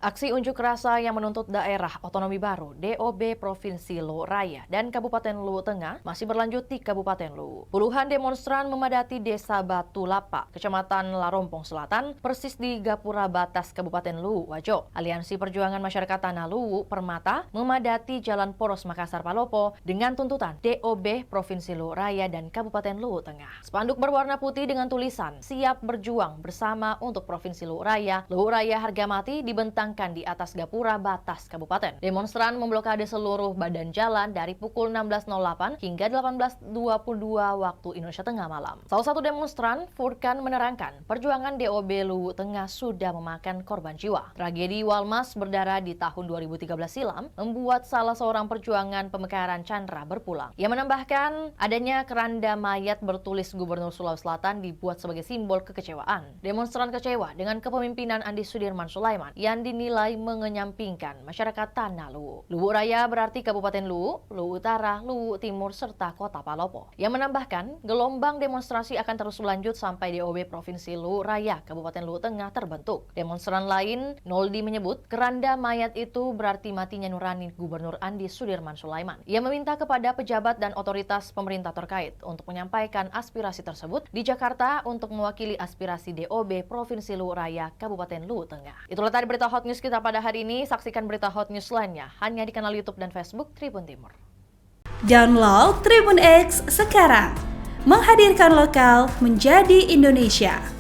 Aksi unjuk rasa yang menuntut daerah otonomi baru DOB Provinsi Luwu Raya dan Kabupaten Luwu Tengah masih berlanjut di Kabupaten Luwu. Puluhan demonstran memadati Desa Batu Lapa, Kecamatan Larompong Selatan, persis di Gapura Batas Kabupaten Luwu Wajo. Aliansi Perjuangan Masyarakat Tanah Luwu Permata memadati Jalan Poros Makassar Palopo dengan tuntutan DOB Provinsi Luwu Raya dan Kabupaten Luwu Tengah. Spanduk berwarna putih dengan tulisan "Siap berjuang bersama untuk Provinsi Luwu Raya harga mati" dibentang di atas Gapura Batas Kabupaten. Demonstran memblokade seluruh badan jalan dari pukul 16.08 hingga 18.22 waktu Indonesia Tengah malam. Salah satu demonstran, Furkan, menerangkan perjuangan DOB Luwu Tengah sudah memakan korban jiwa. Tragedi Walmas berdarah di tahun 2013 silam membuat salah seorang perjuangan pemekaran Chandra berpulang. Ia menambahkan adanya keranda mayat bertulis Gubernur Sulawesi Selatan dibuat sebagai simbol kekecewaan. Demonstran kecewa dengan kepemimpinan Andi Sudirman Sulaiman yang dinilai mengenyampingkan masyarakat Tanah Luwu. Luwu Raya berarti Kabupaten Luwu, Luwu Utara, Luwu Timur, serta Kota Palopo. Yang menambahkan, gelombang demonstrasi akan terus berlanjut sampai DOB Provinsi Luwu Raya, Kabupaten Luwu Tengah terbentuk. Demonstran lain, Noldi, menyebut keranda mayat itu berarti matinya nurani Gubernur Andi Sudirman Sulaiman. Ia meminta kepada pejabat dan otoritas pemerintah terkait untuk menyampaikan aspirasi tersebut di Jakarta untuk mewakili aspirasi DOB Provinsi Luwu Raya, Kabupaten Luwu Tengah. Itulah tadi berita hot news kita pada hari ini. Saksikan berita hot news lainnya hanya di kanal YouTube dan Facebook Tribun Timur. Download Tribun X sekarang, menghadirkan lokal menjadi Indonesia.